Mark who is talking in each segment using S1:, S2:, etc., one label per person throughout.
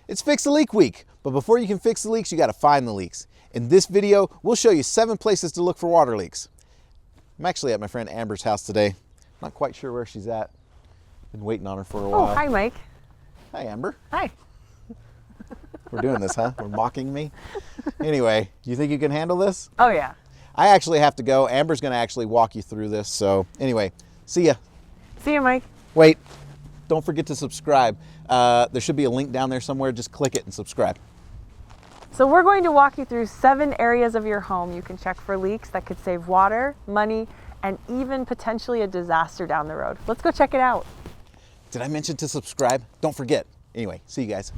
S1: It's Fix a Leak Week, but before you can fix the leaks, you gotta find the leaks. In this video, we'll show you 7 places to look for water leaks. I'm actually at my friend Amber's house today. Not quite sure where she's at. Been waiting on her for a while.
S2: Oh, hi Mike.
S1: Hi Amber.
S2: Hi.
S1: We're doing this, huh? We're mocking me? Anyway, do you think you can handle this?
S2: Oh yeah.
S1: I actually have to go. Amber's gonna actually walk you through this, so anyway, see ya.
S2: See you, Mike.
S1: Wait, don't forget to subscribe. There should be a link down there somewhere. Just click it and subscribe.
S2: So we're going to walk you through 7 areas of your home you can check for leaks that could save water, money, and even potentially a disaster down the road. Let's go check it out.
S1: Did I mention to subscribe? Don't forget. Anyway, see you guys.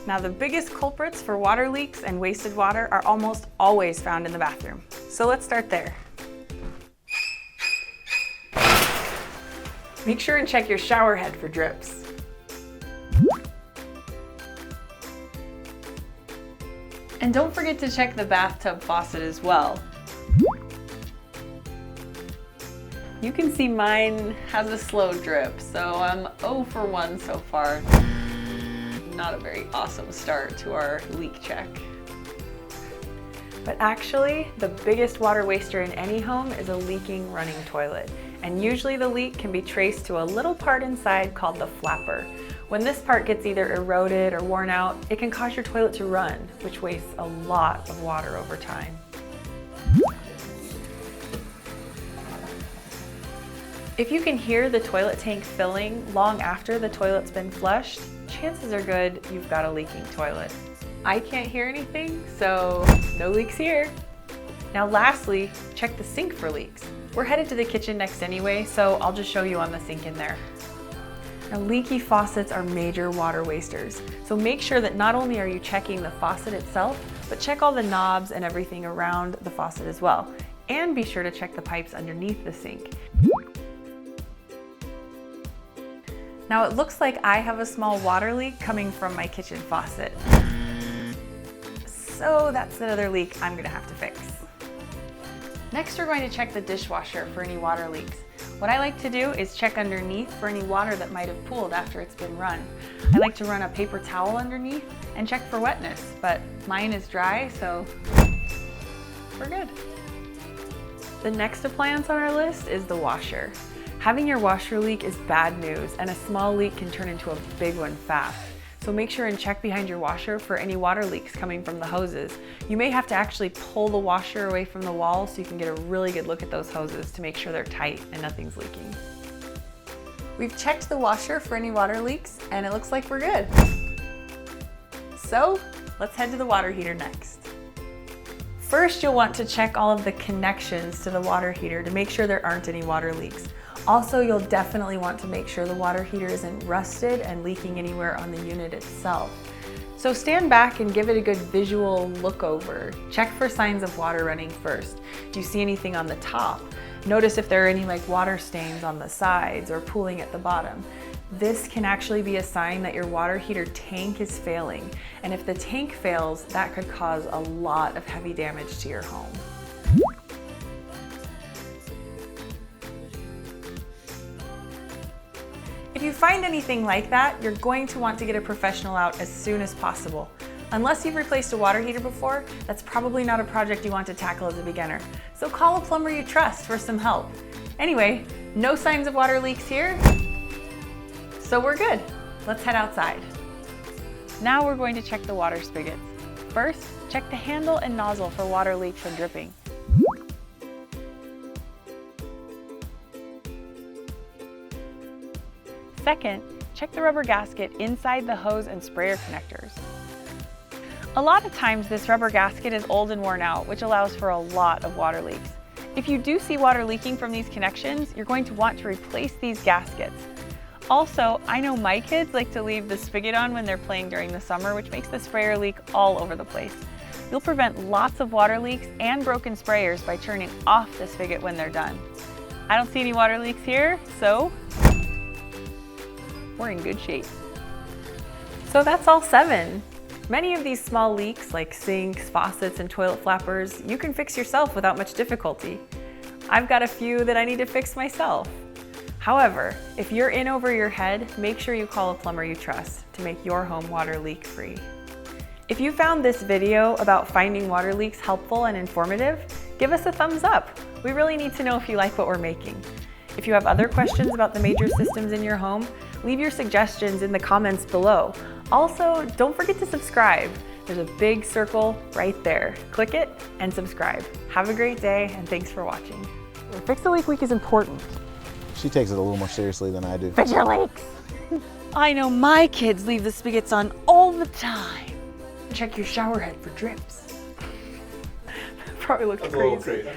S2: Now the biggest culprits for water leaks and wasted water are almost always found in the bathroom. So let's start there. Make sure and check your shower head for drips. And don't forget to check the bathtub faucet as well. You can see mine has a slow drip, so I'm 0 for 1 so far. Not a very awesome start to our leak check. But actually, the biggest water waster in any home is a leaking running toilet. And usually the leak can be traced to a little part inside called the flapper. When this part gets either eroded or worn out, it can cause your toilet to run, which wastes a lot of water over time. If you can hear the toilet tank filling long after the toilet's been flushed, chances are good you've got a leaking toilet. I can't hear anything, so no leaks here. Now lastly, check the sink for leaks. We're headed to the kitchen next anyway, so I'll just show you on the sink in there. Now leaky faucets are major water wasters, so make sure that not only are you checking the faucet itself, but check all the knobs and everything around the faucet as well. And be sure to check the pipes underneath the sink. Now it looks like I have a small water leak coming from my kitchen faucet. So that's another leak I'm gonna have to fix. Next, we're going to check the dishwasher for any water leaks. What I like to do is check underneath for any water that might have pooled after it's been run. I like to run a paper towel underneath and check for wetness, but mine is dry, so we're good. The next appliance on our list is the washer. Having your washer leak is bad news, and a small leak can turn into a big one fast. So make sure and check behind your washer for any water leaks coming from the hoses. You may have to actually pull the washer away from the wall so you can get a really good look at those hoses to make sure they're tight and nothing's leaking. We've checked the washer for any water leaks, and it looks like we're good. So let's head to the water heater next. First, you'll want to check all of the connections to the water heater to make sure there aren't any water leaks. Also, you'll definitely want to make sure the water heater isn't rusted and leaking anywhere on the unit itself. So stand back and give it a good visual look over. Check for signs of water running first. Do you see anything on the top? Notice if there are any water stains on the sides or pooling at the bottom. This can actually be a sign that your water heater tank is failing. And if the tank fails, that could cause a lot of heavy damage to your home. If you find anything like that, you're going to want to get a professional out as soon as possible. Unless you've replaced a water heater before, that's probably not a project you want to tackle as a beginner. So call a plumber you trust for some help. Anyway, no signs of water leaks here, so we're good. Let's head outside. Now we're going to check the water spigots. First, check the handle and nozzle for water leaks and dripping. Second, check the rubber gasket inside the hose and sprayer connectors. A lot of times this rubber gasket is old and worn out, which allows for a lot of water leaks. If you do see water leaking from these connections, you're going to want to replace these gaskets. Also, I know my kids like to leave the spigot on when they're playing during the summer, which makes the sprayer leak all over the place. You'll prevent lots of water leaks and broken sprayers by turning off the spigot when they're done. I don't see any water leaks here, so we're in good shape. So that's all 7. Many of these small leaks, like sinks, faucets, and toilet flappers, you can fix yourself without much difficulty. I've got a few that I need to fix myself. However, if you're in over your head, make sure you call a plumber you trust to make your home water leak free. If you found this video about finding water leaks helpful and informative, give us a thumbs up. We really need to know if you like what we're making. If you have other questions about the major systems in your home, leave your suggestions in the comments below. Also, don't forget to subscribe. There's a big circle right there. Click it and subscribe. Have a great day and thanks for watching.
S3: Fix the leak week is important.
S1: She takes it a little more seriously than I do.
S3: Fix your leaks.
S4: I know my kids leave the spigots on all the time.
S2: Check your shower head for drips. Probably looks crazy.